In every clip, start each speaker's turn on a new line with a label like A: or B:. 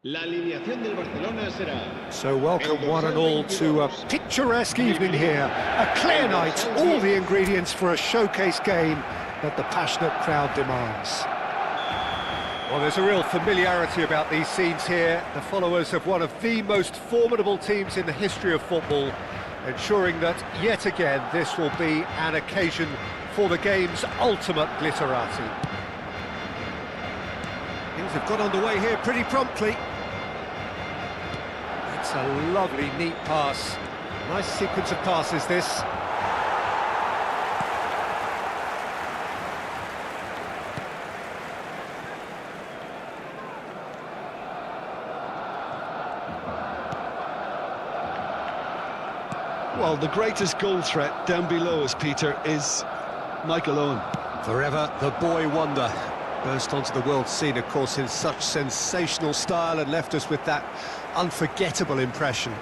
A: La alineación del Barcelona será...
B: So welcome one and all to a picturesque evening here. A clear night, all the ingredients for a showcase game that the passionate crowd demands. Well, there's a real familiarity about these scenes here. The followers of one of the most formidable teams in the history of football, ensuring that, yet again, this will be an occasion for the game's ultimate glitterati. Things have got underway here pretty promptly. It's a lovely, neat pass. Nice sequence of passes, this.
C: Well, the greatest goal threat down below us, Peter, is Michael Owen.
B: Forever the boy wonder. Burst onto the world scene, of course, in such sensational style and left us with that unforgettable impression.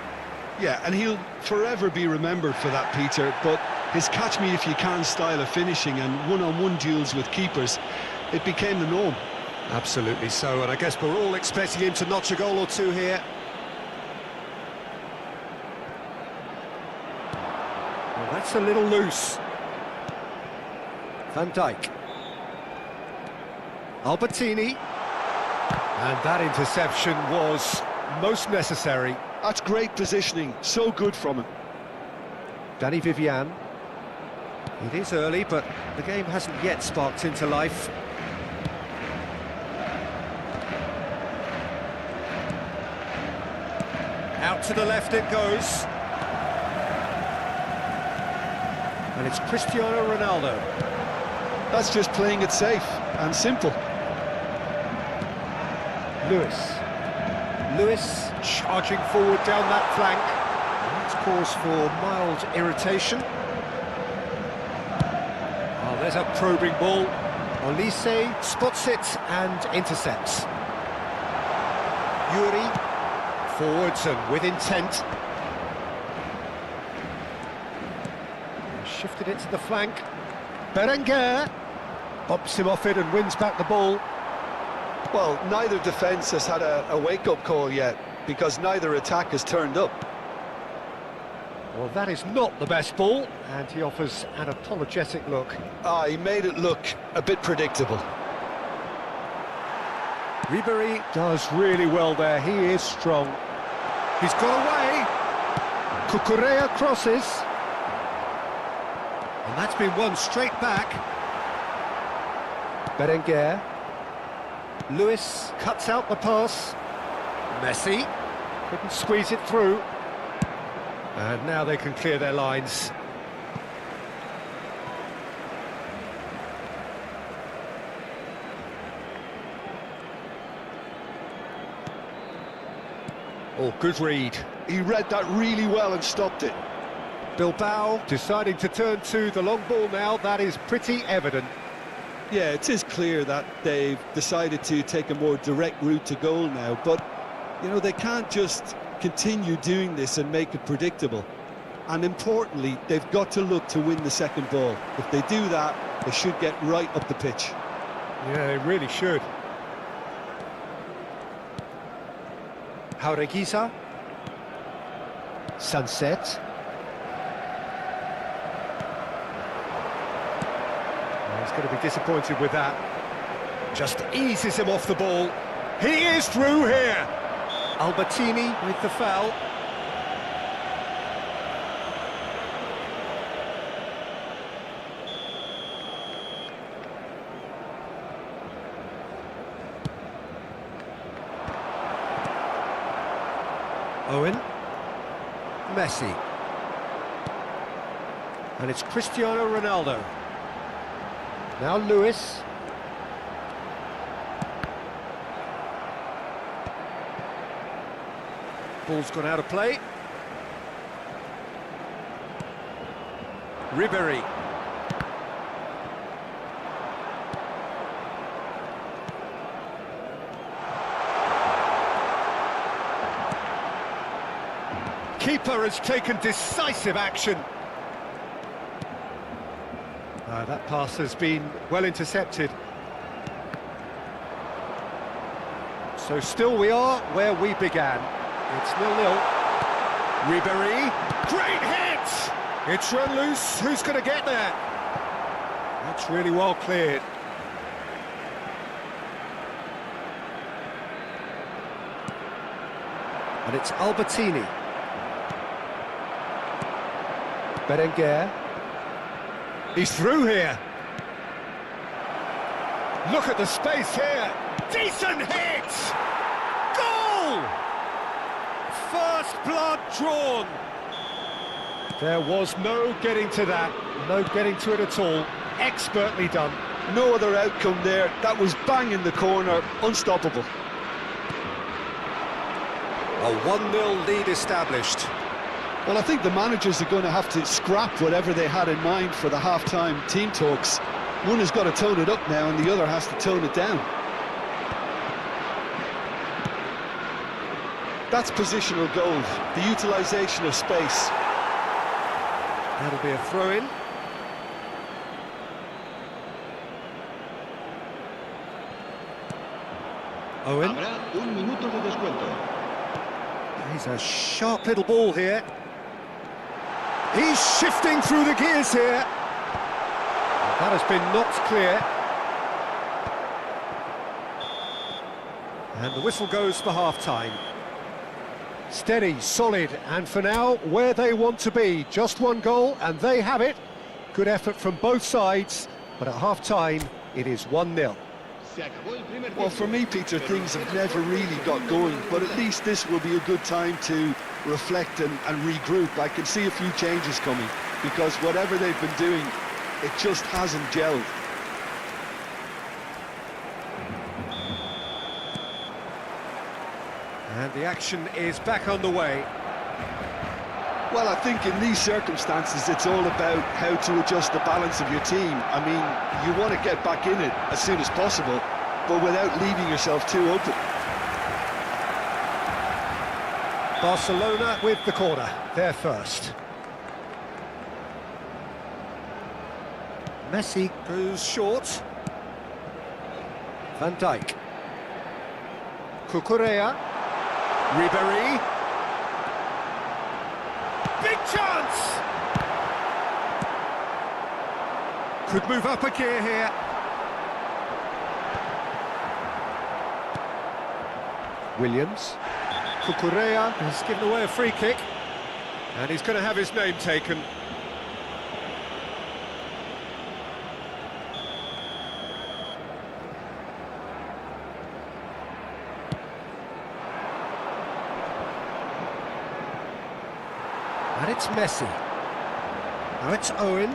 C: Yeah, and he'll forever be remembered for that, Peter, but his catch-me-if-you-can style of finishing and one-on-one duels with keepers, it became the norm.
B: Absolutely so, and I guess we're all expecting him to notch a goal or two here. Well, that's a little loose. Van Dijk. Albertini, and that interception was most necessary.
C: That's great positioning, so good from him.
B: Danny Vivian. It is early, but the game hasn't yet sparked into life. Out to the left it goes. And it's Cristiano Ronaldo.
C: That's just playing it safe and simple.
B: Lewis charging forward down that flank. That's cause for mild irritation. Oh, there's a probing ball. Olise spots it and intercepts. Yuri forwards and with intent. Shifted it to the flank. Berenguer bumps him off it and wins back the ball.
C: Well, neither defence has had a wake-up call yet, because neither attack has turned up.
B: Well, that is not the best ball, and he offers an apologetic look.
C: He made it look a bit predictable.
B: Ribéry does really well there, he is strong. He's got away. Cucurella crosses. And that's been won straight back. Berenguer. Lewis cuts out the pass. Messi couldn't squeeze it through. And now they can clear their lines. Oh, good read.
C: He read that really well and stopped it.
B: Bilbao deciding to turn to the long ball now. That is pretty evident.
C: Yeah, it is clear that they've decided to take a more direct route to goal now, but, you know, they can't just continue doing this and make it predictable. And importantly, they've got to look to win the second ball. If they do that, they should get right up the pitch.
B: Yeah, they really should. Jaureguisa. Sunset. He's going to be disappointed with that. Just eases him off the ball. He is through here. Albertini with the foul. Owen. Messi. And it's Cristiano Ronaldo. Now Lewis. Ball's gone out of play. Ribéry. Keeper has taken decisive action. That pass has been well intercepted. So still we are where we began. It's 0-0. Ribéry, great hit! It's run loose, who's going to get there? That's really well cleared. And it's Albertini. Berenguer. He's through here. Look at the space here. Decent hit! Goal! First blood drawn. There was no getting to that. No getting to it at all. Expertly done.
C: No other outcome there. That was bang in the corner. Unstoppable.
B: A 1-0 lead established.
C: Well, I think the managers are going to have to scrap whatever they had in mind for the half-time team talks. One has got to tone it up now and the other has to tone it down. That's positional goal, the utilisation of space.
B: That'll be a throw-in. Owen.
A: Habrá un minuto de descuento.
B: He's a sharp little ball here. He's shifting through the gears here. That has been knocked clear. And the whistle goes for half-time. Steady, solid, and for now, where they want to be. Just one goal, and they have it. Good effort from both sides, but at half-time, it is 1-0.
C: Well, for me, Peter, things have never really got going, but at least this will be a good time to reflect and regroup. I can see a few changes coming, because whatever they've been doing, it just hasn't gelled.
B: And the action is back underway.
C: Well, I think in these circumstances, it's all about how to adjust the balance of your team. I mean, you want to get back in it as soon as possible, but without leaving yourself too open.
B: Barcelona with the corner, they're first. Messi goes short. Van Dijk. Cucurella. Ribéry. Big chance! Could move up a gear here. Williams. Cucurella has given away a free kick. And he's going to have his name taken. And it's Messi. Now it's Owen.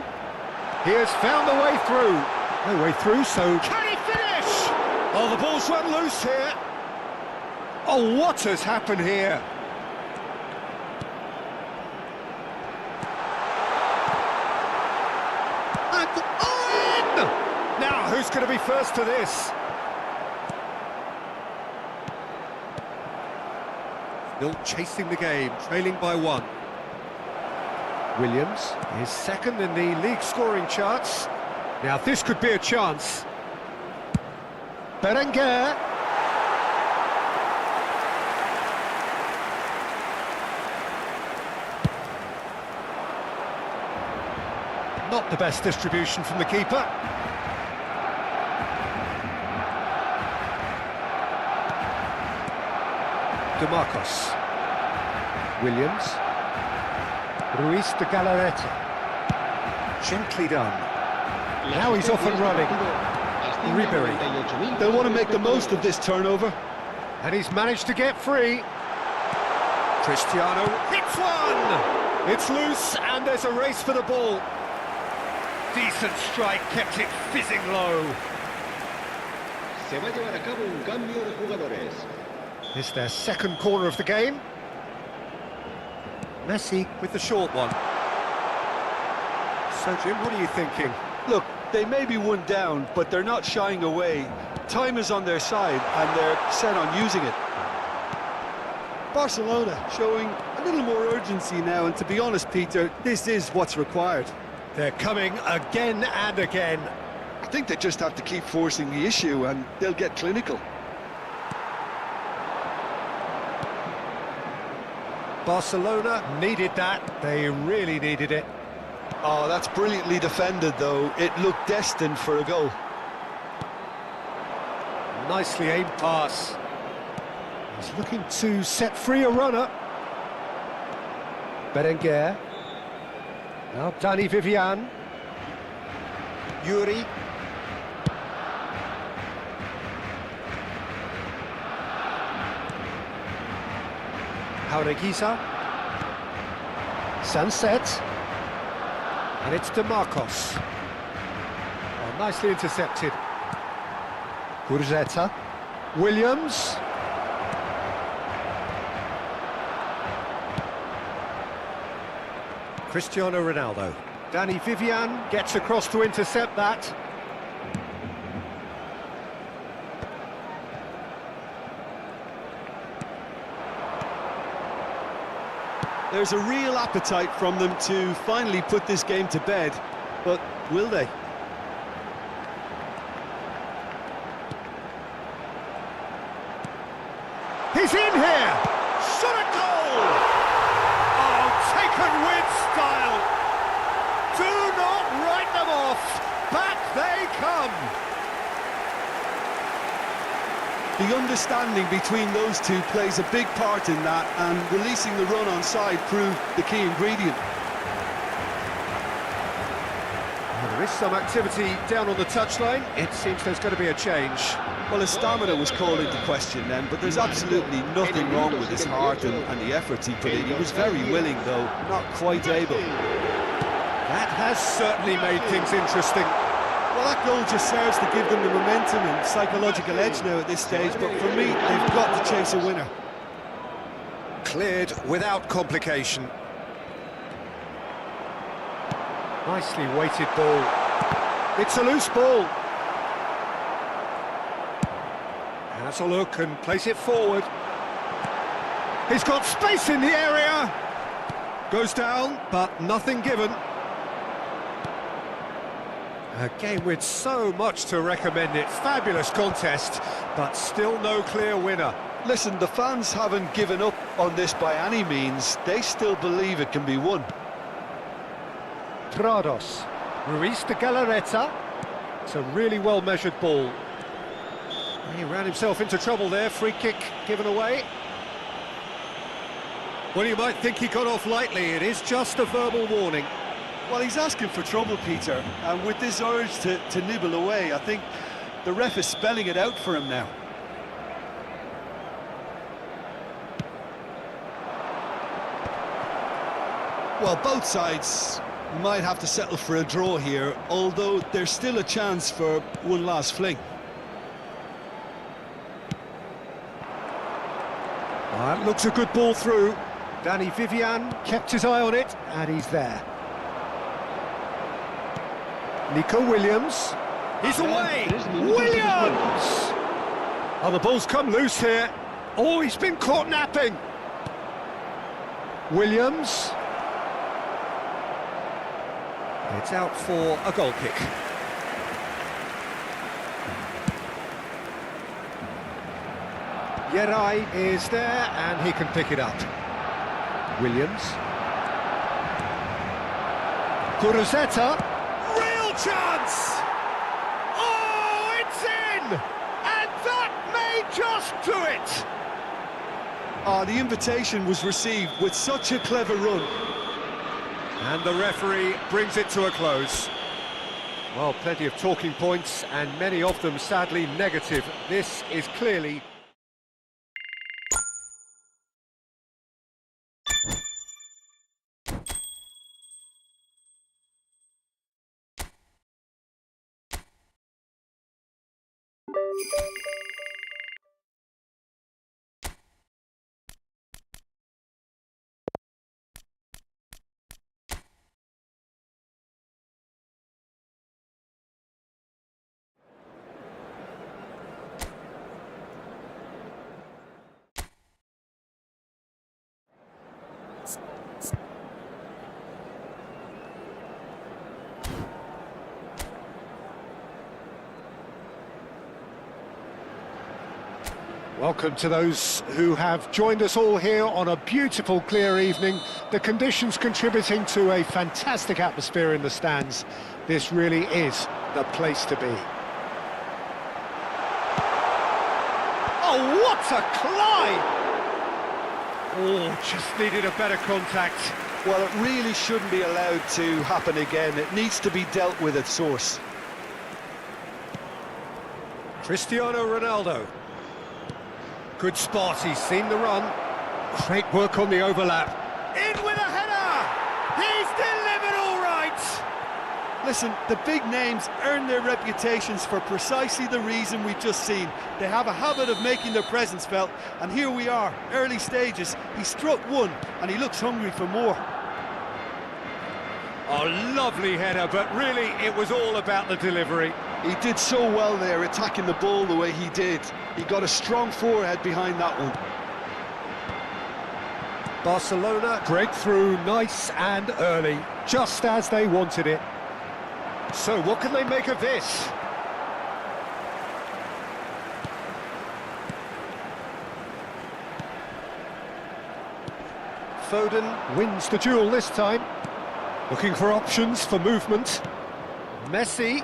B: He has found the way through. No way through, so can he finish? Oh, the ball's run loose here. Oh, what has happened here? Oh, in! Now, who's going to be first to this? Still chasing the game, trailing by 1. Williams is second in the league scoring charts. Now, this could be a chance. Berenguer. Not the best distribution from the keeper. DeMarcos. Williams. Ruiz de Galarreta. Gently done. Now he's off and running. Ribery.
C: They'll want to make the most of this turnover.
B: And he's managed to get free. Cristiano hits one! It's loose and there's a race for the ball. Decent strike, kept it fizzing low.
A: Se va a llevar a cabo un cambio de jugadores.
B: It's their second corner of the game. Messi with the short one. So, Jim, what are you thinking?
C: Look, they may be one down, but they're not shying away. Time is on their side, and they're set on using it. Barcelona showing a little more urgency now, and to be honest, Peter, this is what's required.
B: They're coming again and again.
C: I think they just have to keep forcing the issue, and they'll get clinical.
B: Barcelona needed that. They really needed it.
C: Oh, that's brilliantly defended, though. It looked destined for a goal.
B: Nicely aimed pass. He's looking to set free a runner. Berenguer. Now Dani Vivian. Yuri. Jaureguisa. Sunset. And it's DeMarcos. Oh, nicely intercepted. Gurzetta. Williams. Cristiano Ronaldo. Dani Vivian gets across to intercept that.
C: There's a real appetite from them to finally put this game to bed, but will they?
B: He's in here! Shot a goal! Oh, taken with style! Do not write them off! Back they come!
C: The understanding between those two plays a big part in that, and releasing the run on side proved the key ingredient.
B: Well, there is some activity down on the touchline. It seems there's going to be a change.
C: Well, his stamina was called into question then, but there's absolutely nothing wrong with his heart and the efforts he put in. He was very willing, though, not quite able.
B: That has certainly made things interesting.
C: Well, that goal just serves to give them the momentum and psychological edge now at this stage, but for me, they've got to chase a winner.
B: Cleared without complication. Nicely weighted ball. It's a loose ball. Has a look and plays it forward. He's got space in the area. Goes down, but nothing given. A game with so much to recommend it. Fabulous contest, but still no clear winner.
C: Listen, the fans haven't given up on this by any means. They still believe it can be won.
B: Prados. Ruiz de Galarreta. It's a really well-measured ball. He ran himself into trouble there. Free kick given away. Well, you might think he got off lightly. It is just a verbal warning.
C: Well, he's asking for trouble, Peter, and with this urge to nibble away, I think the ref is spelling it out for him now. Well, both sides might have to settle for a draw here, although there's still a chance for one last fling.
B: That looks a good ball through. Dani Vivian kept his eye on it, and he's there. Nico Williams. He's away! Williams! Oh, the ball's come loose here. Oh, he's been caught napping. Williams. It's out for a goal kick. Yerai is there, and he can pick it up. Williams. Kuruzeta. Real chance! Oh, it's in! And that may just do it!
C: Oh, the invitation was received with such a clever run.
B: And the referee brings it to a close. Well, plenty of talking points, and many of them sadly negative. This is clearly... Welcome to those who have joined us all here on a beautiful, clear evening. The conditions contributing to a fantastic atmosphere in the stands. This really is the place to be. Oh, what a climb! Oh, just needed a better contact.
C: Well, it really shouldn't be allowed to happen again. It needs to be dealt with at source.
B: Cristiano Ronaldo. Good spot, he's seen the run. Great work on the overlap. In with a header! He's delivered all right!
C: Listen, the big names earn their reputations for precisely the reason we've just seen. They have a habit of making their presence felt, and here we are, early stages. He struck one, and he looks hungry for more.
B: Oh, lovely header, but really it was all about the delivery.
C: He did so well there, attacking the ball the way he did. He got a strong forehead behind that one.
B: Barcelona breakthrough nice and early, just as they wanted it. So what can they make of this? Foden wins the duel this time. Looking for options for movement. Messi.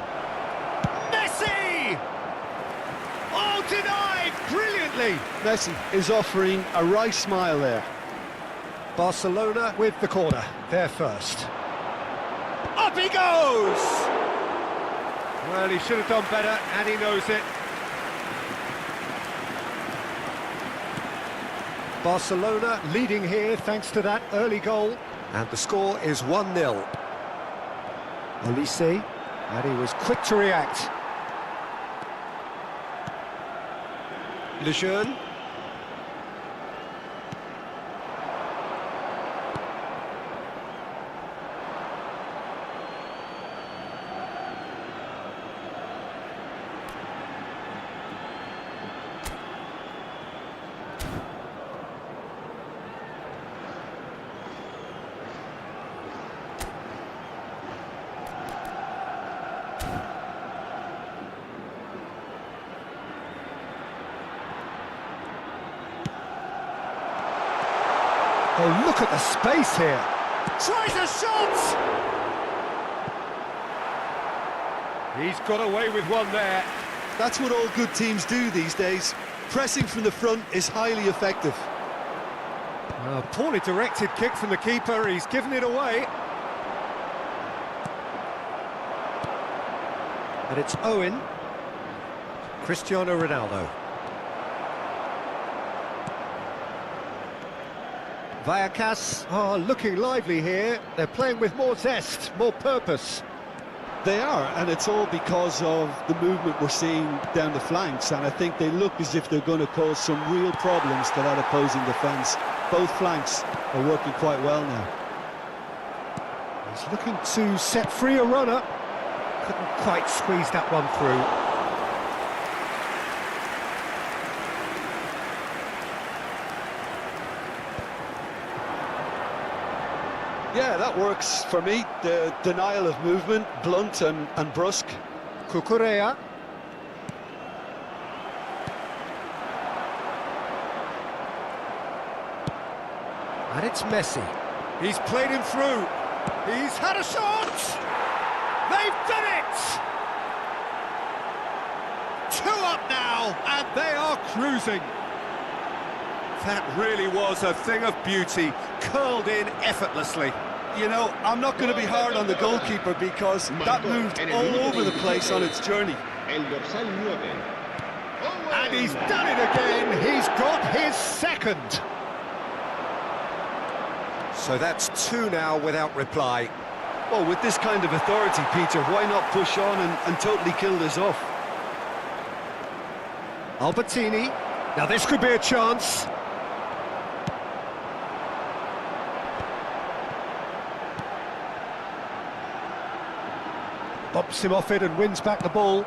B: Messi! Oh, denied brilliantly!
C: Messi is offering a right smile there.
B: Barcelona with the corner, they're first. Up he goes! Well, he should have done better, and he knows it. Barcelona leading here thanks to that early goal. And the score is 1-0. Olise, and he was quick to react. Lejeune. Oh, look at the space here. Tries a shot! He's got away with one there.
C: That's what all good teams do these days. Pressing from the front is highly effective.
B: A poorly directed kick from the keeper. He's given it away. And it's Owen. Cristiano Ronaldo. Vallecas are looking lively here. They're playing with more zest, more purpose.
C: They are, and it's all because of the movement we're seeing down the flanks, and I think they look as if they're going to cause some real problems to that opposing defence. Both flanks are working quite well now.
B: He's looking to set free a runner. Couldn't quite squeeze that one through.
C: Yeah, that works for me. The denial of movement, blunt and brusque.
B: Cucurella. And it's Messi. He's played him through. He's had a shot! They've done it! 2 up now, and they are cruising. That really was a thing of beauty, curled in effortlly.
C: You know, I'm not going to be hard on the goalkeeper because that moved all over the place on its journey.
A: El dorsal 9.
B: And he's done it again. He's got his second. So that's 2 now without reply.
C: Well, with this kind of authority, Peter, why not push on and totally kill this off?
B: Albertini. Now this could be a chance. Bumps him off it and wins back the ball.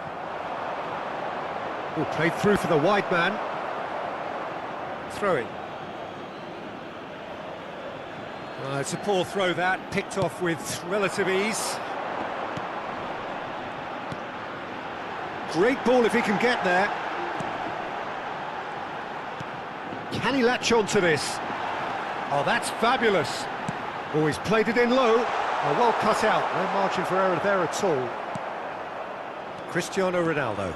B: Oh, played through for the wide man. Throw in. It's a poor throw that, picked off with relative ease. Great ball if he can get there. Can he latch on to this? Oh, that's fabulous. Oh, he's played it in low. Oh, well cut out, no margin for error there at all. Cristiano Ronaldo.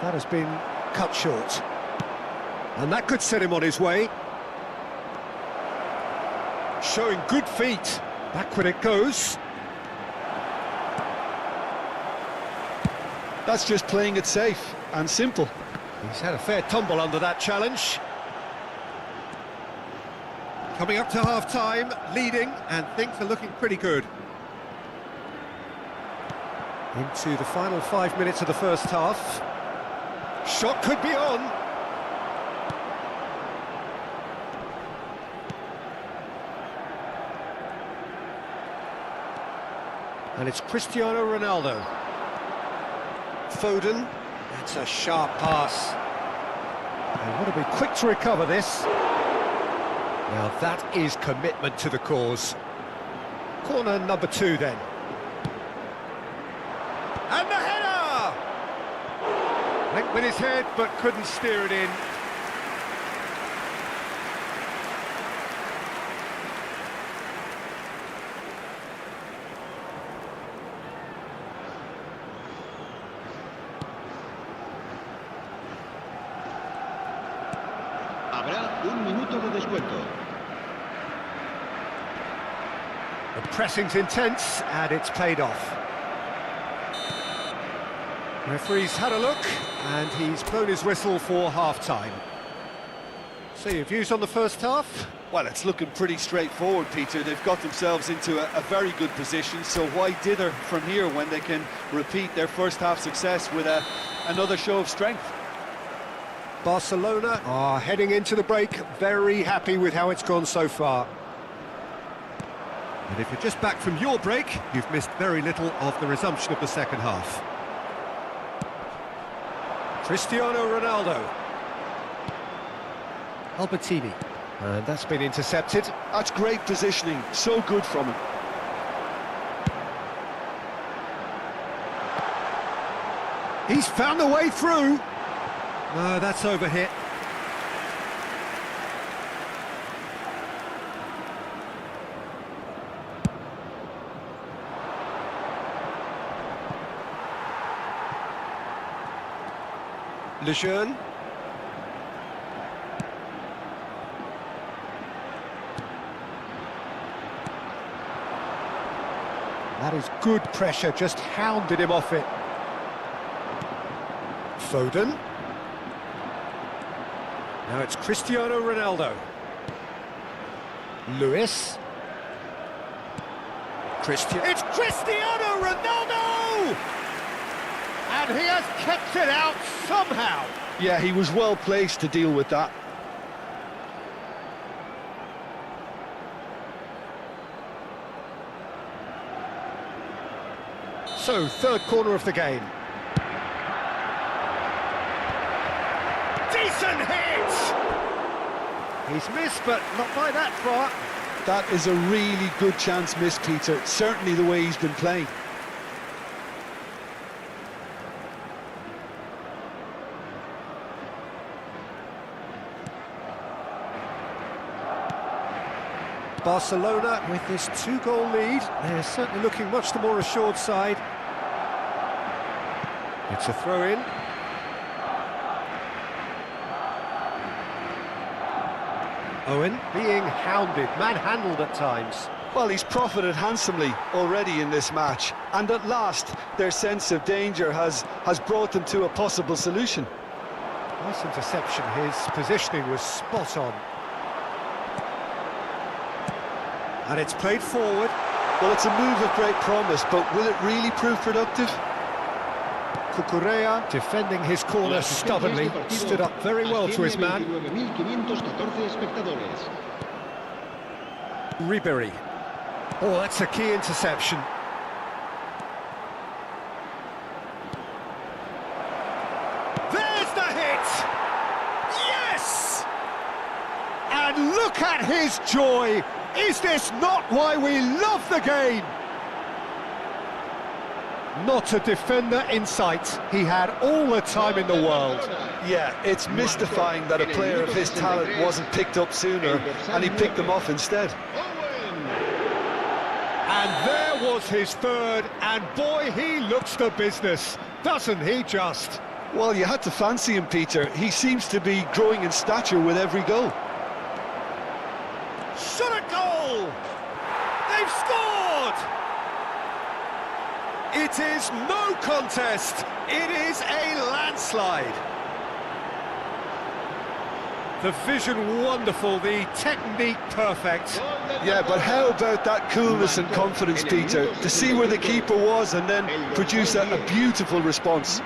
B: That has been cut short. And that could set him on his way. Showing good feet. Back when it goes.
C: That's just playing it safe and simple.
B: He's had a fair tumble under that challenge. Coming up to half-time, leading, and things are looking pretty good. Into the final 5 minutes of the first half. Shot could be on. And it's Cristiano Ronaldo. Foden. That's a sharp pass. They want to be quick to recover this. Now that is commitment to the cause. Corner number 2 then. And the header! Went with his head but couldn't steer it in.
A: Habrá 1 minuto de descuento.
B: The pressing's intense and it's paid off. Referee's had a look and he's blown his whistle for half-time. So your views on the first half?
C: Well, it's looking pretty straightforward, Peter. They've got themselves into a very good position, so why dither from here when they can repeat their first half success with another show of strength?
B: Barcelona are heading into the break, very happy with how it's gone so far. And if you're just back from your break, you've missed very little of the resumption of the second half. Cristiano Ronaldo. Albertini. And that's been intercepted.
C: That's great positioning, so good from him.
B: He's found a way through. No, that's overhit. Lejeune. That is good pressure, just hounded him off it. Foden. Now it's Cristiano Ronaldo. Lewis. It's Cristiano Ronaldo! And he has kept it out somehow.
C: Yeah, he was well placed to deal with that.
B: So, third corner of the game. Decent hit! He's missed, but not by that far.
C: That is a really good chance missed, Peter. Certainly the way he's been playing.
B: Barcelona with this 2-goal lead. They're certainly looking much the more assured side. It's a throw-in. Owen being hounded, manhandled at times.
C: Well, he's profited handsomely already in this match, and at last their sense of danger has brought them to a possible solution.
B: Nice interception, his positioning was spot on. And it's played forward.
C: Well, it's a move of great promise, but will it really prove productive?
B: Cucurella defending his corner stubbornly, stood up very well to his man. Ribery. Oh, that's a key interception. There's the hit! Yes! And look at his joy! Is this not why we love the game? Not a defender in sight. He had all the time in the world.
C: Yeah, it's mystifying that a player of his talent wasn't picked up sooner, and he picked them off instead.
B: And there was his third, and boy, he looks the business, doesn't he just?
C: Well, you had to fancy him, Peter. He seems to be growing in stature with every goal.
B: Shot a goal! They've scored! It is no contest. It is a landslide. The vision wonderful, the technique perfect.
C: Yeah, but how about that coolness and confidence, Peter, to see where the keeper was and then produce a beautiful response.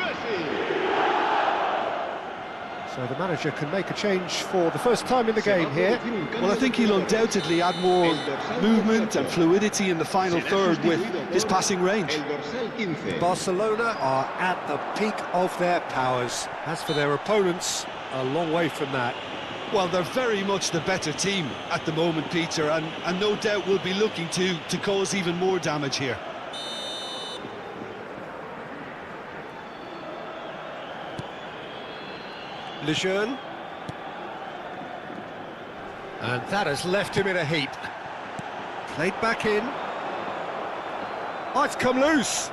B: So the manager can make a change for the first time in the game here.
C: Well, I think he'll undoubtedly add more movement and fluidity in the final third with his passing range.
B: Barcelona are at the peak of their powers. As for their opponents, a long way from that.
C: Well, they're very much the better team at the moment, Peter, and no doubt will be looking to cause even more damage here.
B: Lejeune. And that has left him in a heap. Played back in. Oh, it's come loose.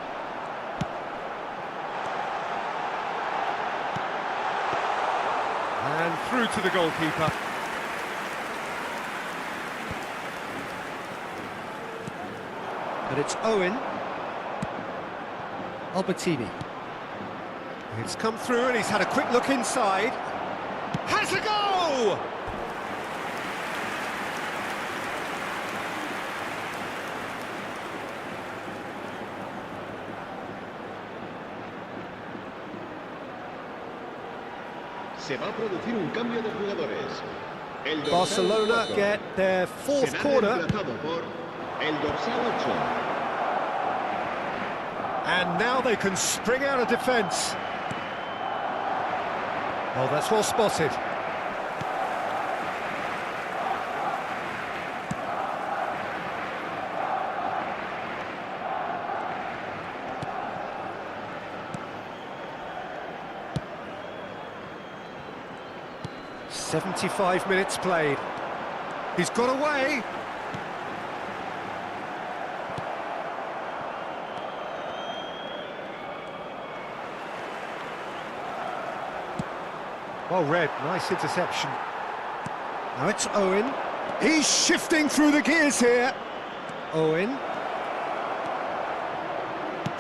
B: And through to the goalkeeper. And it's Owen. Albertini. It's come through and he's had a quick look inside. Has a go!
A: Se va a producir un cambio de jugadores.
B: Barcelona get their fourth corner.
A: El dorsal 8.
B: And now they can spring out of defence. Oh, that's well spotted. "75 minutes played. He's got away. Well read, nice interception. Now it's Owen. He's shifting through the gears here. Owen.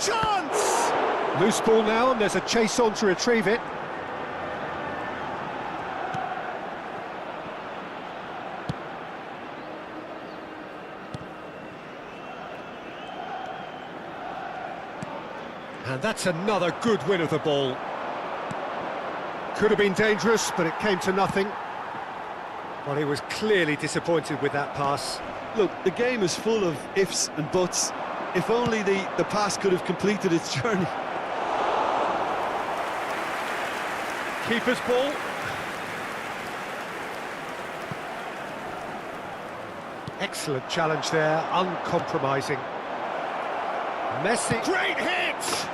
B: Chance! Loose ball now, and there's a chase on to retrieve it. And that's another good win of the ball. Could have been dangerous, but it came to nothing. Well, he was clearly disappointed with that pass.
C: Look, the game is full of ifs and buts. If only the pass could have completed its journey.
B: Keeper's ball. Excellent challenge there, uncompromising. Messi. Great hit!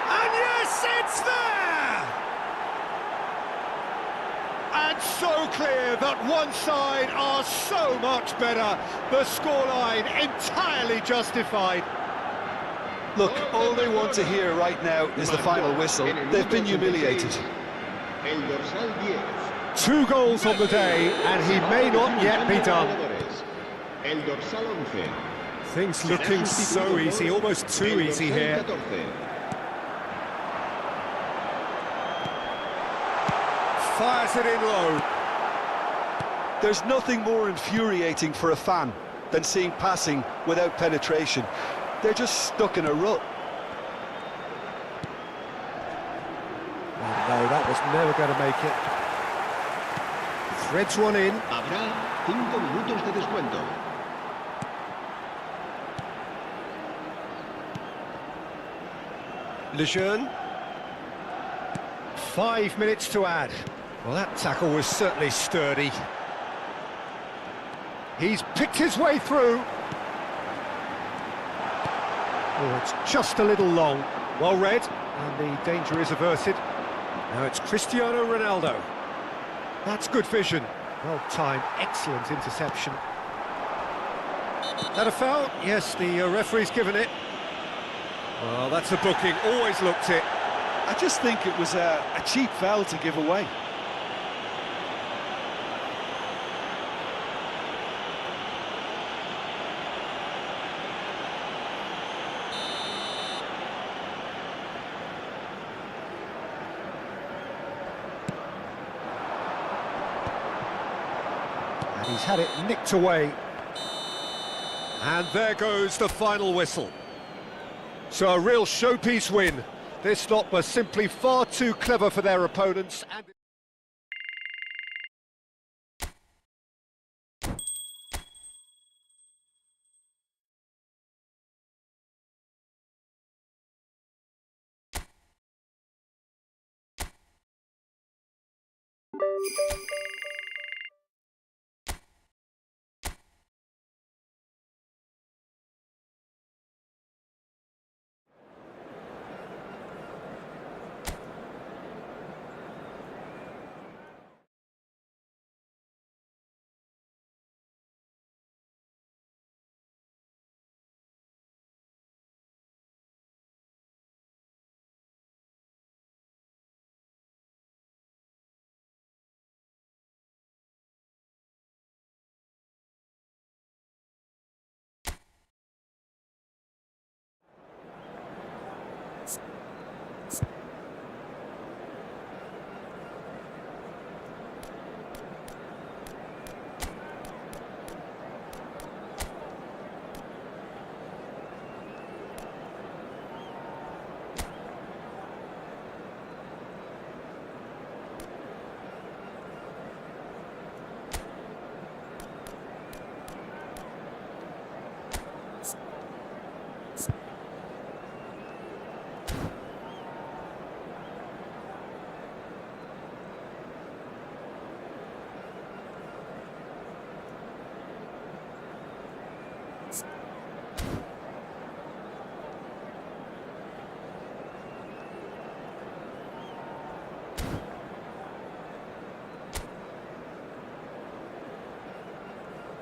B: And yes, it's there! And so clear that one side are so much better. The scoreline entirely justified.
C: Look, all they want to hear right now is the final whistle. They've been humiliated.
B: 2 goals on the day, and he may not yet be done. Things looking so easy, almost too easy here. Fires it in low.
C: There's nothing more infuriating for a fan than seeing passing without penetration. They're just stuck in a rut.
B: Oh, no, that was never going to make it. Threads one in.
A: Habrá 5 minutos de descuento.
B: Lejeune. 5 minutes to add. Well, that tackle was certainly sturdy. He's picked his way through. Oh, it's just a little long. Well read, and the danger is averted. Now it's Cristiano Ronaldo. That's good vision. Well timed, excellent interception. That a foul? Yes, the referee's given it. Well, that's a booking, always looked it.
C: I just think it was a cheap foul to give away.
B: And he's had it nicked away. And there goes the final whistle. So a real showpiece win. This lot was simply far too clever for their opponents. And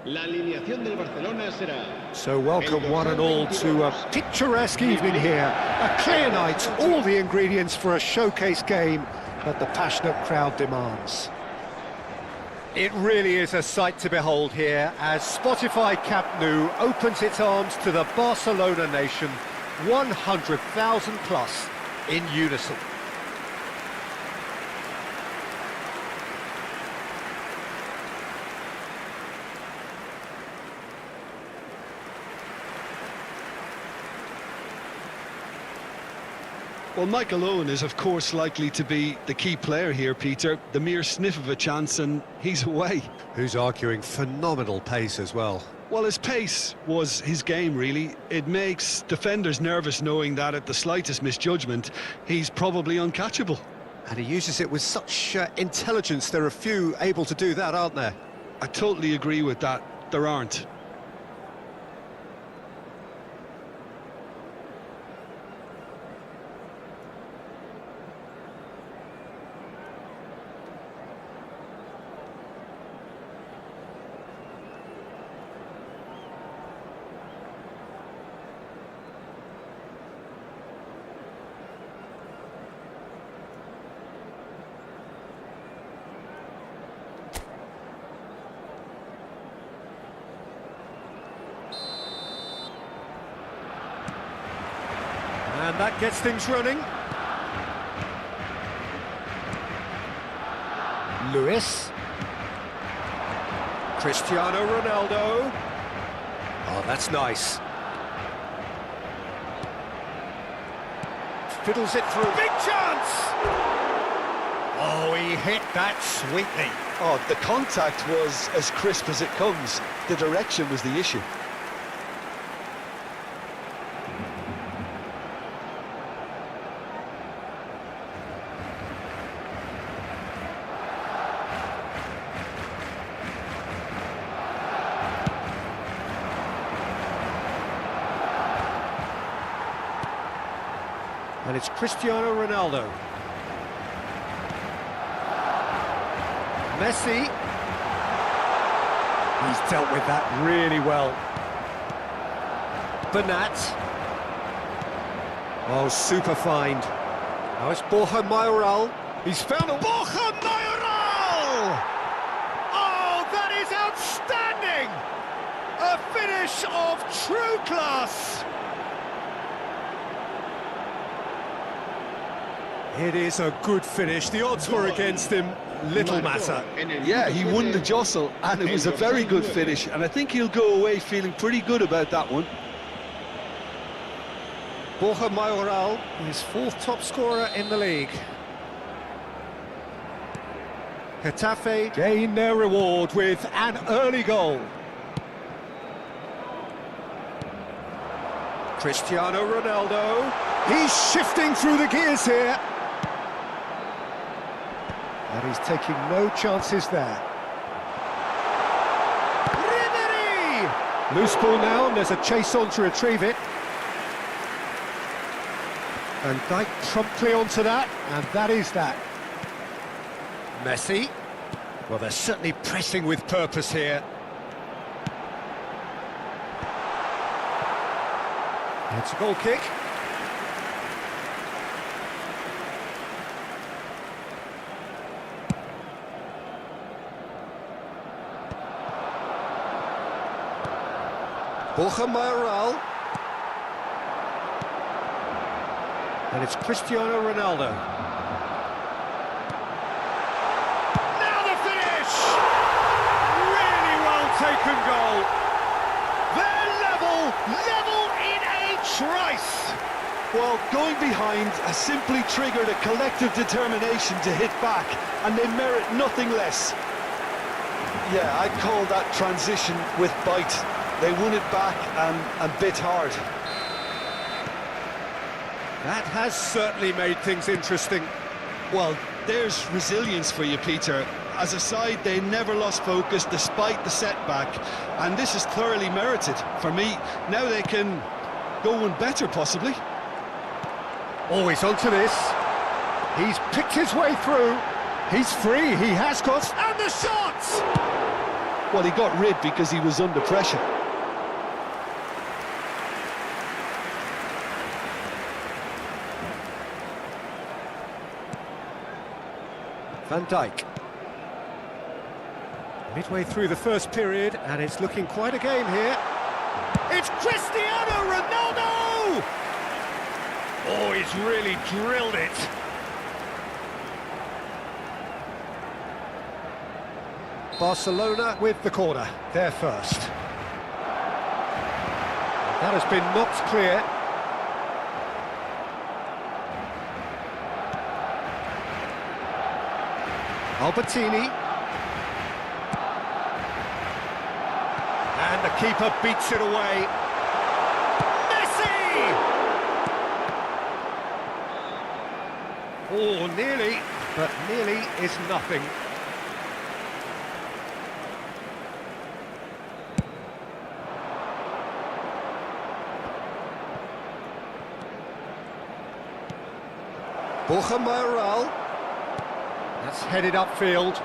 A: La alineación del Barcelona será.
B: so welcome one and all to a picturesque evening here. A clear night, all the ingredients for a showcase game that the passionate crowd demands. It really is a sight to behold here as Spotify Camp Nou opens its arms to the Barcelona nation, 100,000 plus in unison.
C: Well, Michael Owen is, of course, likely to be the key player here, Peter. The mere sniff of a chance and he's away.
B: Who's arguing phenomenal pace as well.
C: Well, his pace was his game, really. It makes defenders nervous knowing that at the slightest misjudgment, he's probably uncatchable.
B: And he uses it with such intelligence. There are few able to do that, aren't there?
C: I totally agree with that. There aren't.
B: And that gets things running. Lewis. Cristiano Ronaldo. Oh, that's nice. Fiddles it through. Big chance! Oh, he hit that sweetly.
C: Oh, the contact was as crisp as it comes. The direction was the issue.
B: And it's Cristiano Ronaldo. Messi. He's dealt with that really well. Bernat. Oh, super find. Now it's Borja Mayoral. He's found a... Borja Mayoral! Oh, that is outstanding! A finish of true class! It is a good finish. The odds were against him. Little matter.
C: Yeah, he won the jostle, and it was a very good finish, and I think he'll go away feeling pretty good about that one.
B: Borja Mayoral, his fourth top scorer in the league. Getafe gain their reward with an early goal. Cristiano Ronaldo. He's shifting through the gears here. And he's taking no chances there. Ribery! Loose ball now, and there's a chase on to retrieve it. And Dyke promptly onto that, and that is that. Messi. Well, they're certainly pressing with purpose here. It's a goal kick. Borja Mayoral. And it's Cristiano Ronaldo. Now the finish! Really well taken goal. They're level in a trice.
C: Well, going behind has simply triggered a collective determination to hit back, and they merit nothing less. Yeah, I'd call that transition with bite. They won it back and bit hard.
B: That has certainly made things interesting.
C: Well, there's resilience for you, Peter. As a side, they never lost focus despite the setback, and this is thoroughly merited. For me, now they can go one better, possibly.
B: Oh, he's onto this. He's picked his way through. He's free, he has got... And the shots!
C: Well, he got rid because he was under pressure.
B: Van Dijk. Midway through the first period, and it's looking quite a game here. It's Cristiano Ronaldo! Oh, he's really drilled it. Barcelona with the corner, there first. That has been knocked clear. Albertini. And the keeper beats it away. Messi! Oh, nearly, but nearly is nothing. Maen. That's headed upfield.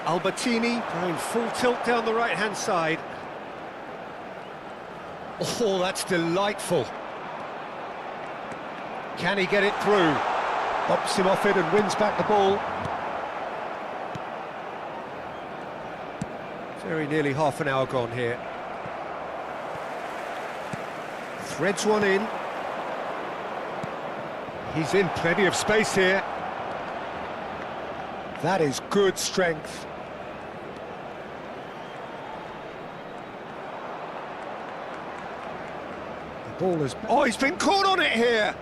B: Albertini going full tilt down the right-hand side. Oh, that's delightful. Can he get it through? Bumps him off it and wins back the ball. Very nearly half an hour gone here. Threads one in. He's in plenty of space here. That is good strength. The ball is... Oh, he's been caught on it here!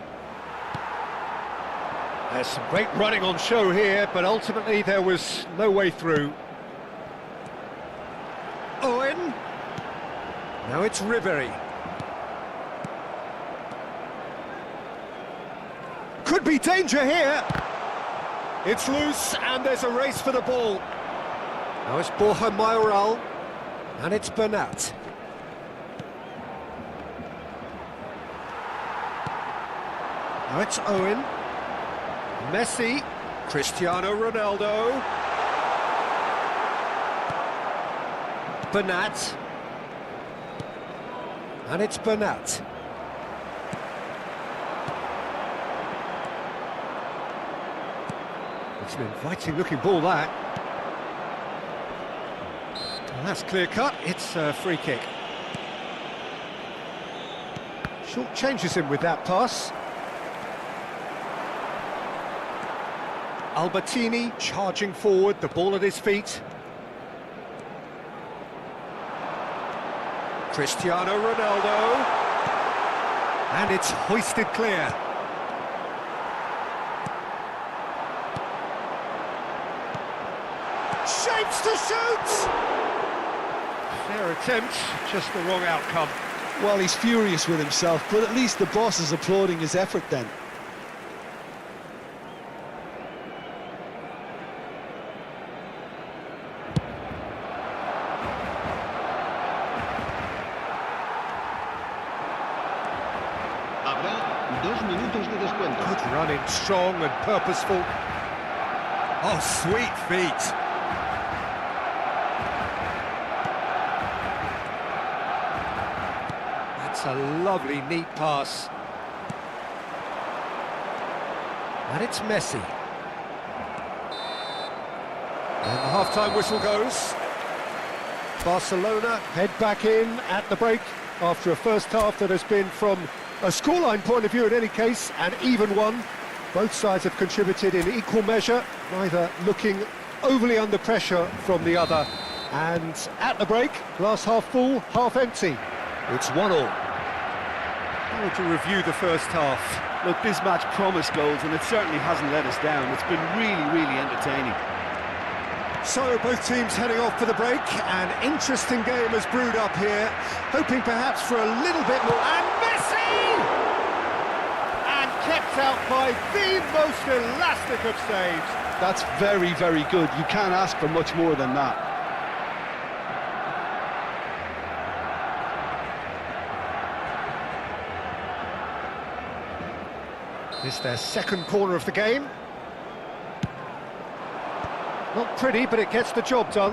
B: There's some great running on show here, but ultimately there was no way through. Owen. Now it's Ribery. Could be danger here. It's loose, and there's a race for the ball. Now it's Maen, and it's Bernat. Now it's Owen. Messi. Cristiano Ronaldo. Bernat. And it's Bernat. It's an inviting-looking ball, that. And that's clear-cut. It's a free kick. Short changes him with that pass. Albertini charging forward, the ball at his feet. Cristiano Ronaldo. And it's hoisted clear. Shapes to shoot! Fair attempt, just the wrong outcome.
C: Well, he's furious with himself, but at least the boss is applauding his effort then.
A: Habrá 2 minutos de descuento.
B: Good running, strong and purposeful. Oh, sweet feet. That's a lovely, neat pass. And it's Messi. And the half-time whistle goes. Barcelona head back in at the break after a first half that has been, from a scoreline point of view in any case, an even one. Both sides have contributed in equal measure, neither looking overly under pressure from the other. And at the break, glass half full, half empty. It's 1-1. How would you review the first half?
D: Look, this match promised goals, and it certainly hasn't let us down. It's been really, really entertaining.
B: So both teams heading off for the break. An interesting game has brewed up here, hoping perhaps for a little bit more. And Messi! And kept out by the most elastic of saves.
C: That's very, very good. You can't ask for much more than that.
B: This is their second corner of the game. Not pretty, but it gets the job done.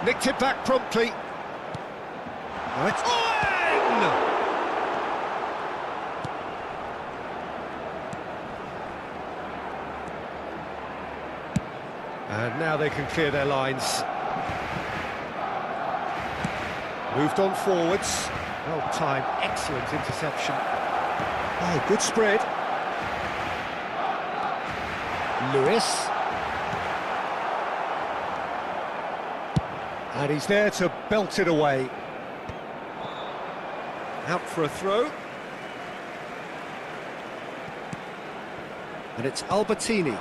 B: Nicked it back promptly. Now it's Owen! And now they can clear their lines. Moved on forwards. Well timed, excellent interception. Oh, good spread. Lewis. And he's there to belt it away. Out for a throw. And it's Albertini.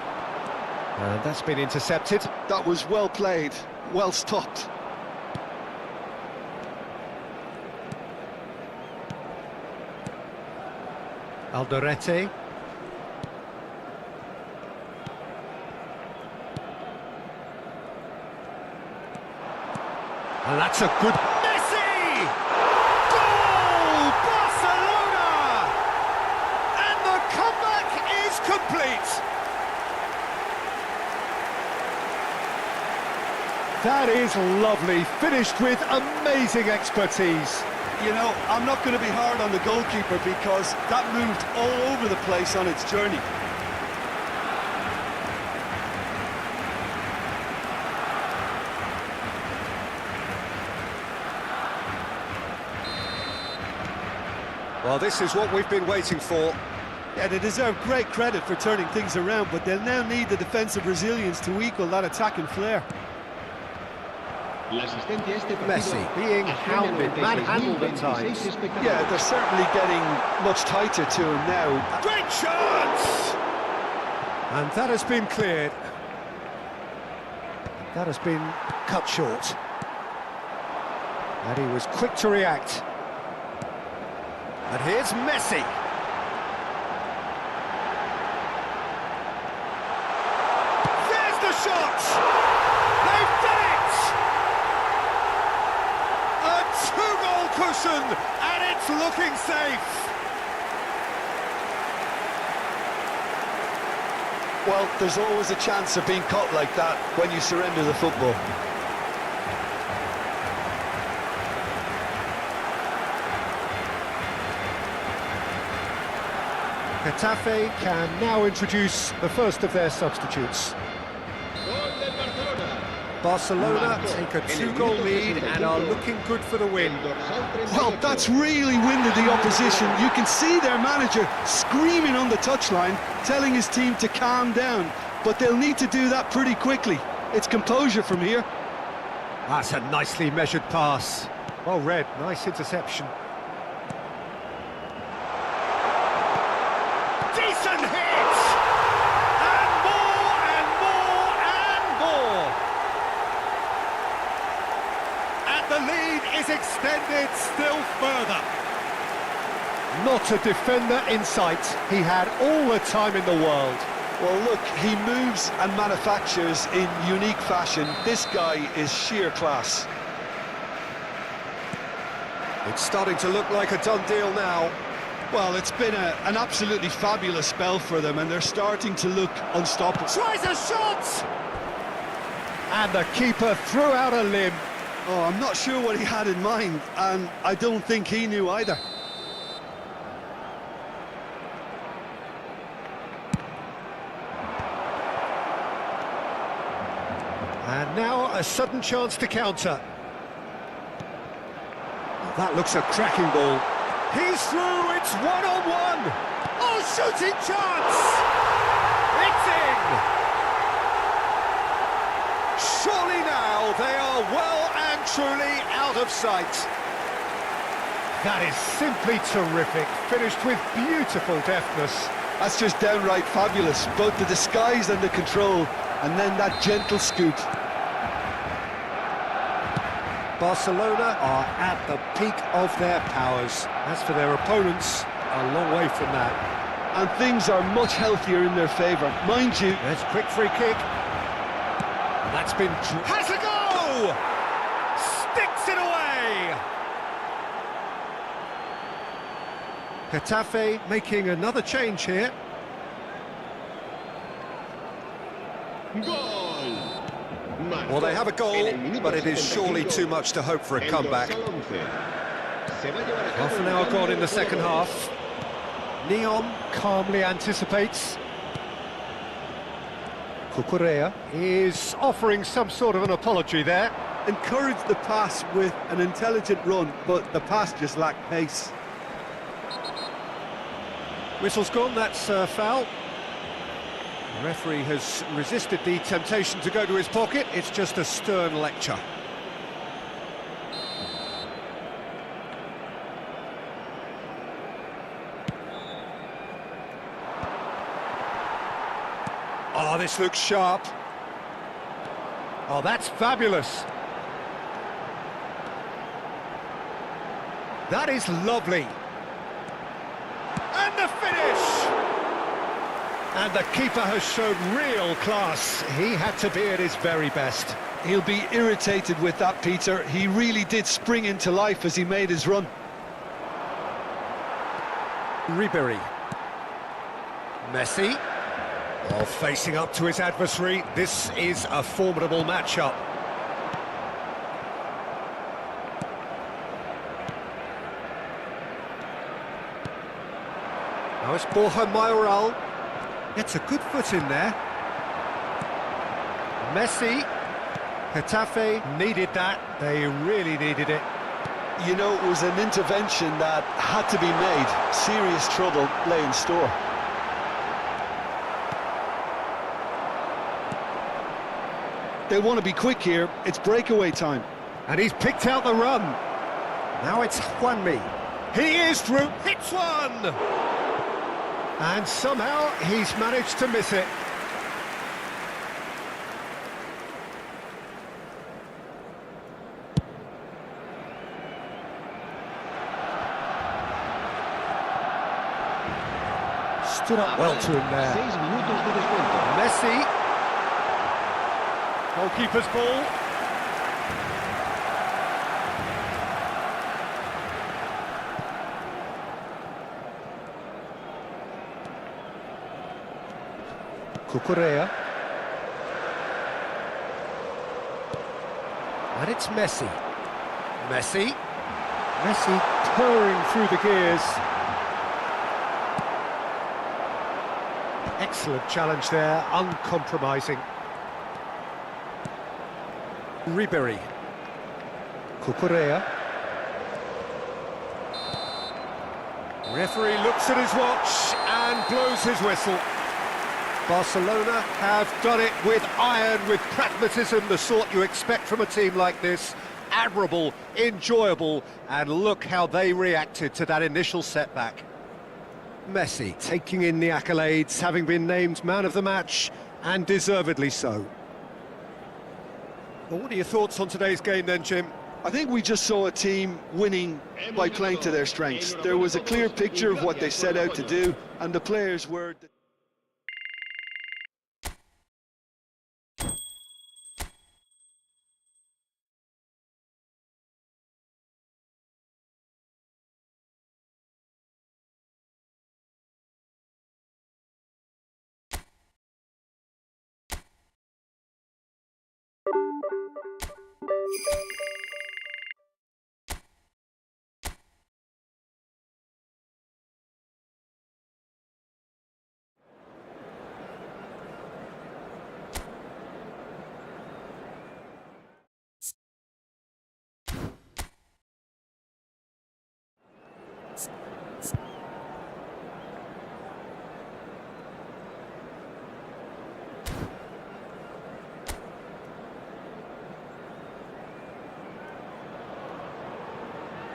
B: And that's been intercepted.
D: That was well played, well stopped.
B: Alderete. And that's a good... Messi! Goal! Barcelona! And the comeback is complete! That is lovely, finished with amazing expertise.
D: You know, I'm not going to be hard on the goalkeeper because that moved all over the place on its journey.
B: Well, this is what we've been waiting for.
C: Yeah, they deserve great credit for turning things around, but they'll now need the defensive resilience to equal that attacking flair.
B: Messi being hounded, manhandled at times.
D: Yeah, they're certainly getting much tighter to him now.
B: Great chance! And that has been cleared. That has been cut short. And he was quick to react. And here's Messi. There's the shot! They've done it! A two-goal cushion, and it's looking safe.
D: Well, there's always a chance of being caught like that when you surrender the football.
B: Getafe can now introduce the first of their substitutes. Barcelona take a two-goal lead and are looking good for the win.
C: Well, that's really winded the opposition. You can see their manager screaming on the touchline, telling his team to calm down, but they'll need to do that pretty quickly. It's composure from here.
B: That's a nicely measured pass. Well read, nice interception. Decent hit! And more and more and more! And the lead is extended still further. Not a defender in sight. He had all the time in the world.
D: Well, look, he moves and manufactures in unique fashion. This guy is sheer class.
B: It's starting to look like a done deal now.
C: Well, it's been an absolutely fabulous spell for them, and they're starting to look unstoppable.
B: Tries a shot! And the keeper threw out a limb.
C: Oh, I'm not sure what he had in mind, and I don't think he knew either.
B: And now a sudden chance to counter. That looks a cracking ball. He's through, it's one-on-one! Oh, shooting chance! It's in! Surely now they are well and truly out of sight. That is simply terrific, finished with beautiful deftness.
C: That's just downright fabulous, both the disguise and the control, and then that gentle scoop.
B: Barcelona are at the peak of their powers. As for their opponents, a long way from that.
C: And things are much healthier in their favour. Mind you...
B: There's a quick free kick. And that's been... Has a go! Sticks it away! Getafe making another change here. Well, they have a goal, but it is surely too much to hope for a comeback. Half an hour gone in the second half. Neon calmly anticipates. Cucurella is offering some sort of an apology there.
C: Encouraged the pass with an intelligent run, but the pass just lacked pace.
B: Whistle's gone, that's a foul. The referee has resisted the temptation to go to his pocket. It's just a stern lecture. Oh, this looks sharp. Oh, that's fabulous. That is lovely. And the finish! And the keeper has shown real class. He had to be at his very best.
C: He'll be irritated with that, Peter. He really did spring into life as he made his run.
B: Ribery. Messi. While facing up to his adversary, this is a formidable matchup. Now it's Borja Mayoral. Gets a good foot in there. Messi. Getafe needed that. They really needed it.
C: You know, it was an intervention that had to be made. Serious trouble lay in store. They want to be quick here. It's breakaway time.
B: And he's picked out the run. Now it's Juanmi. He is through. Hits one! And somehow he's managed to miss it. Stood up well to him there.
A: 6 minutos de descuento.
B: Messi. Goalkeeper's ball. Cucurella. And it's Messi. Messi. Messi purring through the gears. Excellent challenge there, uncompromising. Ribery. Cucurella. Referee looks at his watch and blows his whistle. Barcelona have done it with iron, with pragmatism, the sort you expect from a team like this. Admirable, enjoyable, and look how they reacted to that initial setback. Messi taking in the accolades, having been named man of the match, and deservedly so. Well, what are your thoughts on today's game then, Jim?
C: I think we just saw a team winning by playing to their strengths. There was a clear picture of what they set out to do, and the players were...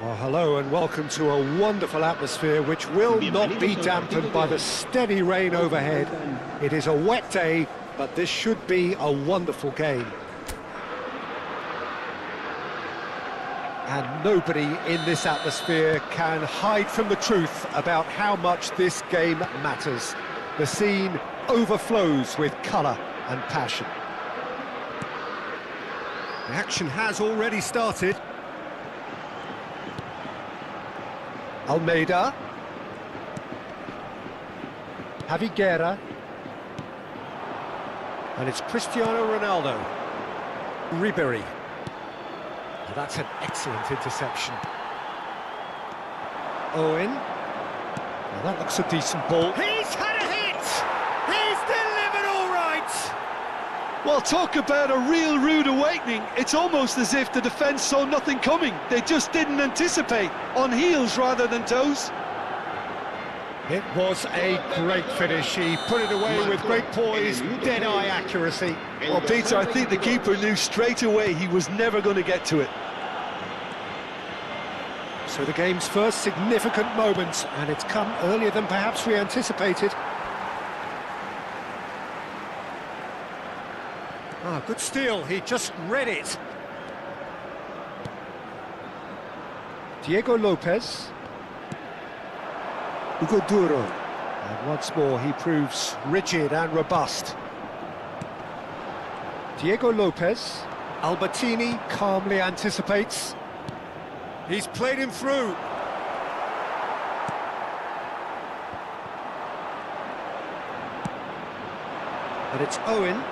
B: Well, hello and welcome to a wonderful atmosphere which will not be dampened by the steady rain overhead. It is a wet day, but this should be a wonderful game. And nobody in this atmosphere can hide from the truth about how much this game matters. The scene overflows with colour and passion. The action has already started. Almeida. Javi Guerra. And it's Cristiano Ronaldo. Ribery. Well, that's an excellent interception. Owen. Well, that looks a decent ball. He's had a hit! He's delivered all right!
C: Well, talk about a real rude awakening. It's almost as if the defence saw nothing coming. They just didn't anticipate, on heels rather than toes.
B: It was a great finish. He put it away with great poise, dead-eye accuracy.
C: Well, Peter, I think the keeper knew straight away he was never going to get to it.
B: So the game's first significant moment, and it's come earlier than perhaps we anticipated. Ah, good steal, he just read it. Diego Lopez. Hugo Duro. And once more he proves rigid and robust. Diego Lopez. Albertini calmly anticipates. He's played him through. And it's Owen.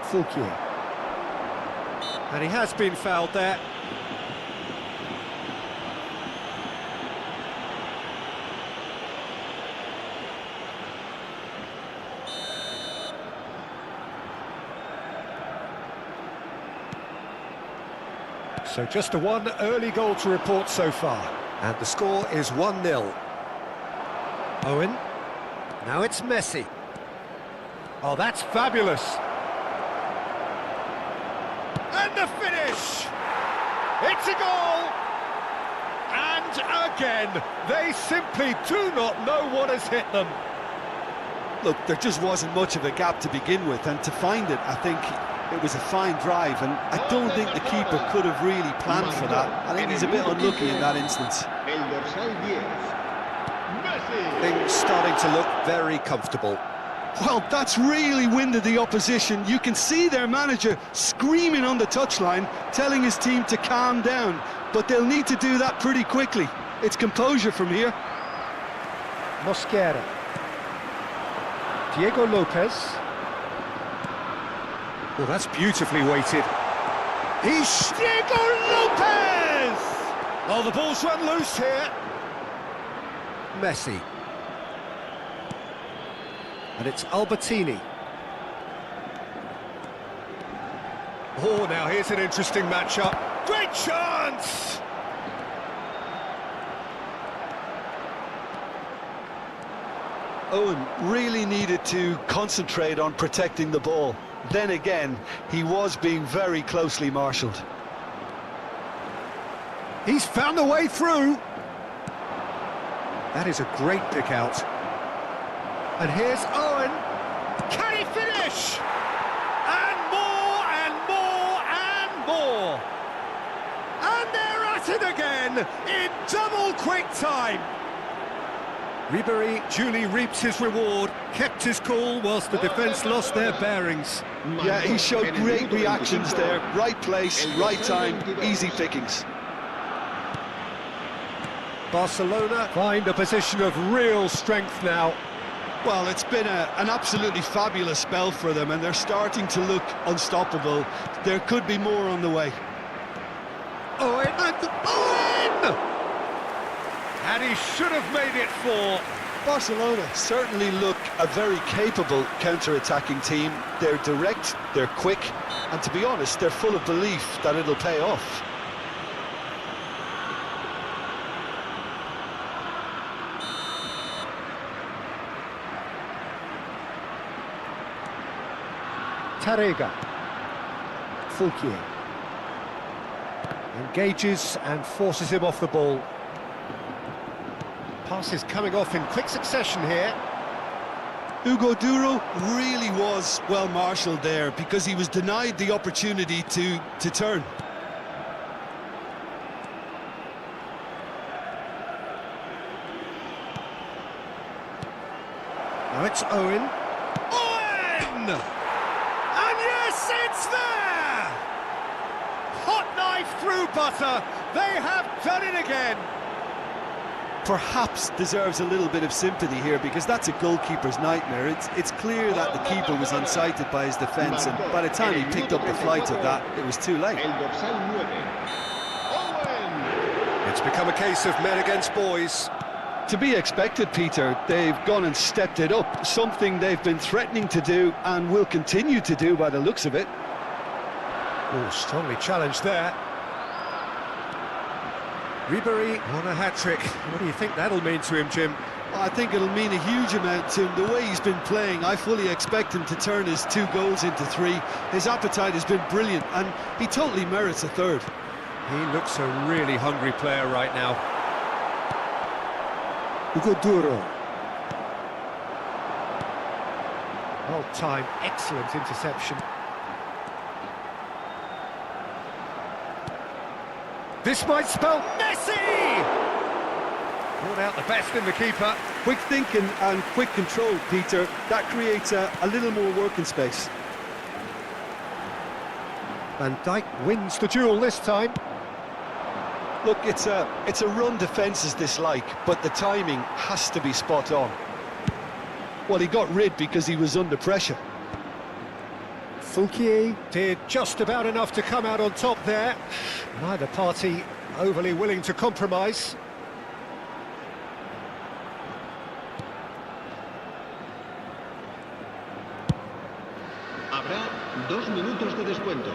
B: Fulquier. And he has been fouled there. So just a one early goal to report so far. And the score is 1-0. Owen. Now it's Messi. Oh, that's fabulous. And the finish! It's a goal! And again, they simply do not know what has hit them.
C: Look, there just wasn't much of a gap to begin with, and to find it, I think it was a fine drive, and I don't think the keeper could have really planned for that. I think he's a bit unlucky in that instance.
B: Things starting to look very comfortable.
C: Well, that's really winded the opposition. You can see their manager screaming on the touchline, telling his team to calm down, but they'll need to do that pretty quickly. It's composure from here.
B: Mosquera. Diego Lopez. Well, that's beautifully weighted. He's Diego Lopez! Oh, the ball's run loose here. Messi. And it's Albertini. Oh, now here's an interesting matchup. Great chance!
C: Owen really needed to concentrate on protecting the ball. Then again, he was being very closely marshalled.
B: He's found a way through. That is a great pick out. And here's Owen. Can he finish? And more, and more, and more. And they're at it again in double quick time. Ribéry duly reaps his reward, kept his cool whilst the defence lost their bearings.
C: Yeah, he showed great reactions there. Right place, right time, easy pickings.
B: Barcelona find a position of real strength now.
C: Well, it's been an absolutely fabulous spell for them, and they're starting to look unstoppable. There could be more on the way.
B: Owen! Owen! And he should have made it 4.
C: Barcelona certainly look a very capable counter-attacking team. They're direct, they're quick, and to be honest, they're full of belief that it'll pay off.
B: Tarrega. Fulquier. Engages and forces him off the ball. Passes coming off in quick succession here.
C: Hugo Duro really was well marshalled there because he was denied the opportunity to turn.
B: Now it's Owen. Owen! And yes, it's there! Hot knife through butter. They have done it again.
C: Perhaps deserves a little bit of sympathy here because that's a goalkeeper's nightmare. It's clear that the keeper was unsighted by his defence, and by the time he picked up the flight of that, it was too late.
B: It's become a case of men against boys.
C: To be expected, Peter. They've gone and stepped it up, something they've been threatening to do and will continue to do by the looks of it.
B: Oh, strongly challenged there. Ribéry on a hat-trick. What do you think that'll mean to him, Jim?
C: I think it'll mean a huge amount to him. The way he's been playing, I fully expect him to turn his 2 goals into 3. His appetite has been brilliant, and he totally merits a 3rd.
B: He looks a really hungry player right now. Hugo Duro. Well-timed, excellent interception. This might spell Messi! Brought out the best in the keeper.
C: Quick thinking and quick control, Peter. That creates a little more working space.
B: Van Dijk wins the duel this time.
C: Look, it's a run defence is dislike, but the timing has to be spot on. Well, he got rid because he was under pressure.
B: Fouquier did just about enough to come out on top there. Neither party overly willing to compromise.
A: Habrá 2 minutos de descuento.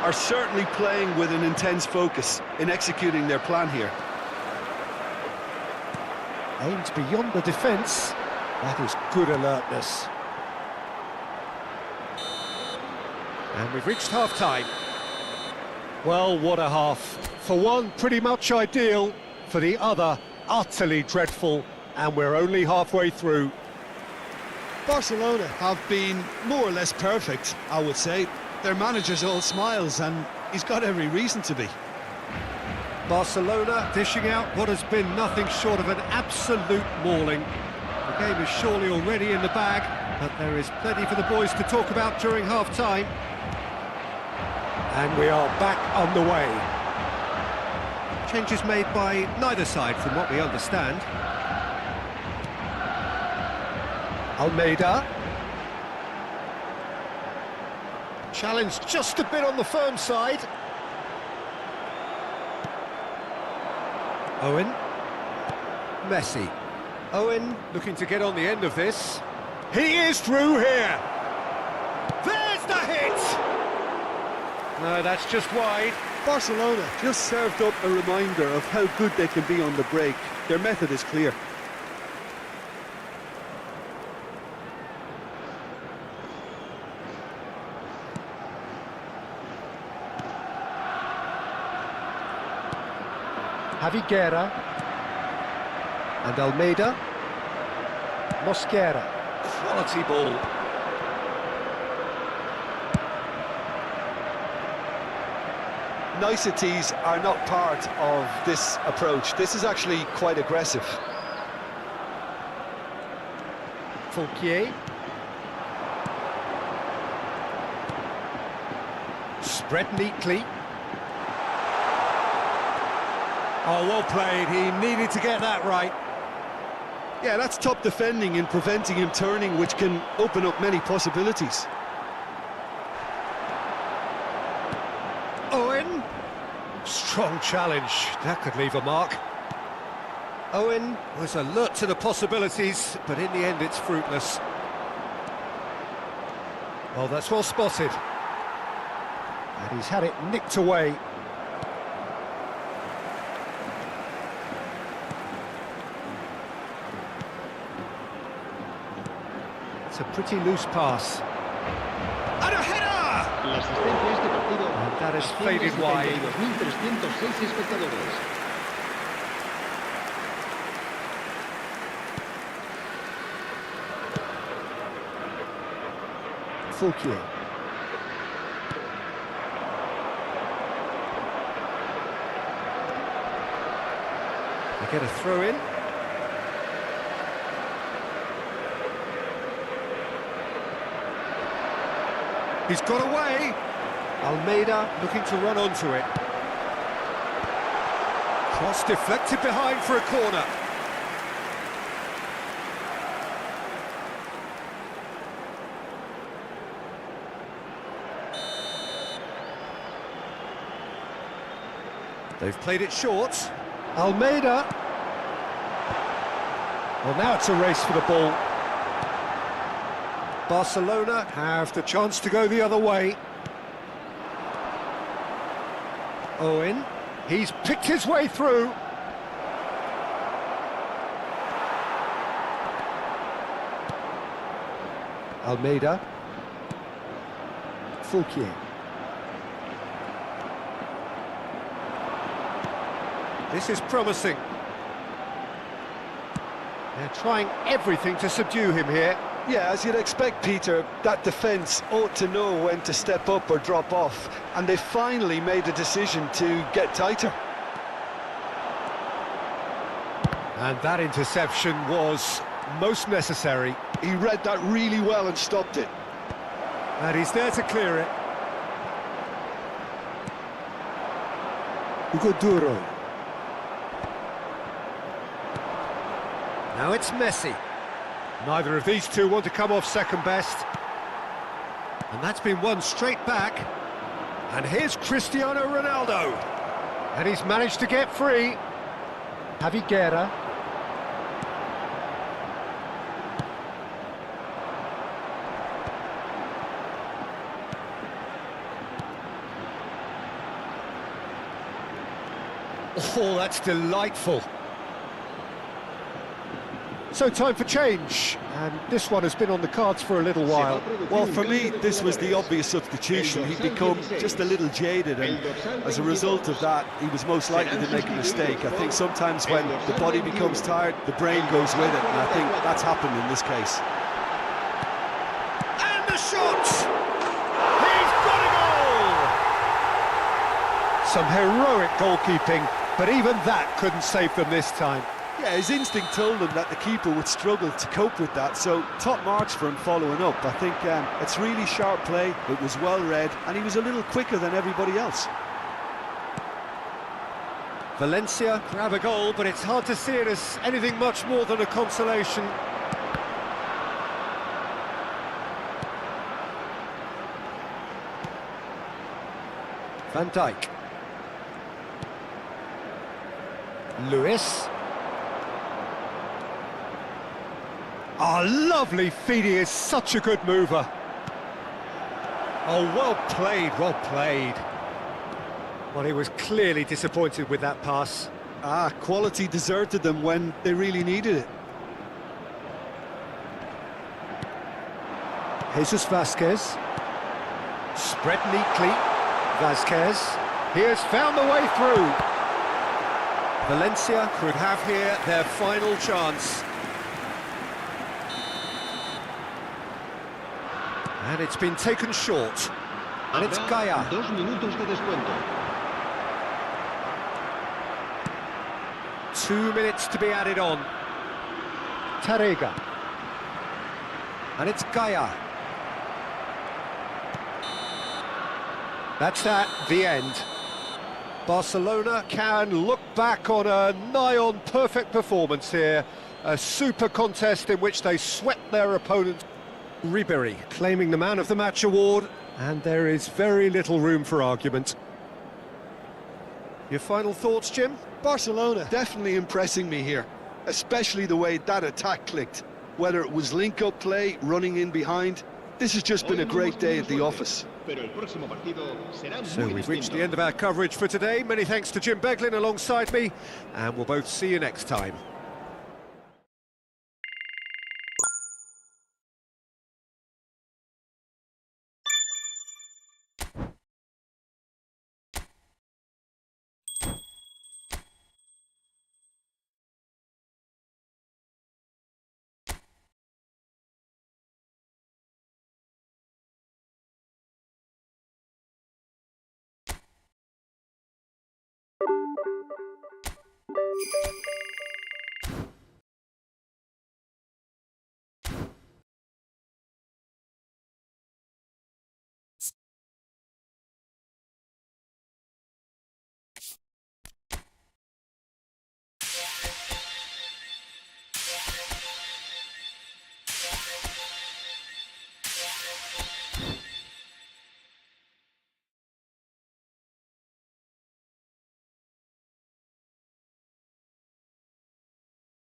C: Are certainly playing with an intense focus in executing their plan here.
B: Aims beyond the defence. That is good alertness. And we've reached half-time. Well, what a half. For one, pretty much ideal. For the other, utterly dreadful. And we're only halfway through.
C: Barcelona have been more or less perfect, I would say. Their manager's all smiles, and he's got every reason to be.
B: Barcelona dishing out what has been nothing short of an absolute mauling. The game is surely already in the bag, but there is plenty for the boys to talk about during half-time. And we are back on the way. Changes made by neither side, from what we understand. Almeida. Challenge just a bit on the firm side. Owen. Messi. Owen looking to get on the end of this. He is through here. There's the hit! No, that's just wide.
C: Barcelona just served up a reminder of how good they can be on the break. Their method is clear.
B: Javier and Almeida. Mosquera. Quality ball.
C: Niceties are not part of this approach. This is actually quite aggressive.
B: Fouquier. Spread neatly. Oh, well played. He needed to get that right.
C: Yeah, that's top defending and preventing him turning, which can open up many possibilities.
B: Owen. Strong challenge. That could leave a mark. Owen was alert to the possibilities, but in the end it's fruitless. Well, that's well spotted. And he's had it nicked away. It's a pretty loose pass. And a header!
A: La asistencia a este partido
B: And that has faded wide.
A: 2.306 espectadores.
B: Fouquier. They get a throw in. He's got away. Almeida looking to run onto it. Cross deflected behind for a corner. They've played it short. Almeida. Well, now it's a race for the ball. Barcelona have the chance to go the other way. Owen, he's picked his way through. Almeida. Fouquier. This is promising. They're trying everything to subdue him here.
D: Yeah, as you'd expect, Peter, that defence ought to know when to step up or drop off, and they finally made a decision to get tighter.
B: And that interception was most necessary.
D: He read that really well and stopped it.
B: And he's there to clear it. Duro. Now it's Messi. Neither of these two want to come off second best. And that's been won straight back. And here's Cristiano Ronaldo. And he's managed to get free. Javi Guerra. Oh, that's delightful. So time for change, and this one has been on the cards for a little while.
C: Well, for me, this was the obvious substitution. He'd become just a little jaded, and as a result of that, he was most likely to make a mistake. I think sometimes when the body becomes tired, the brain goes with it, and I think that's happened in this case.
B: And the shot! He's got a goal! Some heroic goalkeeping, but even that couldn't save them this time.
C: Yeah, his instinct told him that the keeper would struggle to cope with that, so top marks for him following up. I think it's really sharp play, it was well read, and he was a little quicker than everybody else.
B: Valencia grab a goal, but it's hard to see it as anything much more than a consolation. Van Dijk. Lewis. Oh, lovely feed, he is such a good mover. Oh, well played, well played. Well, he was clearly disappointed with that pass.
C: Quality deserted them when they really needed it.
B: Jesus Vasquez. Spread neatly. Vasquez. He has found the way through. Valencia could have here their final chance. And it's been taken short. And it's Gaia.
A: 2 minutos de descuento.
B: 2 minutes to be added on. Tarega. And it's Gaia. That's that, the end. Barcelona can look back on a nigh-on perfect performance here. A super contest in which they swept their opponents. Ribéry claiming the Man of the Match award, and there is very little room for argument. Your final thoughts, Jim?
D: Barcelona definitely impressing me here, especially the way that attack clicked. Whether it was link-up play, running in behind, this has just been a great day at the office.
B: So we've reached the end of our coverage for today. Many thanks to Jim Beglin alongside me, and we'll both see you next time.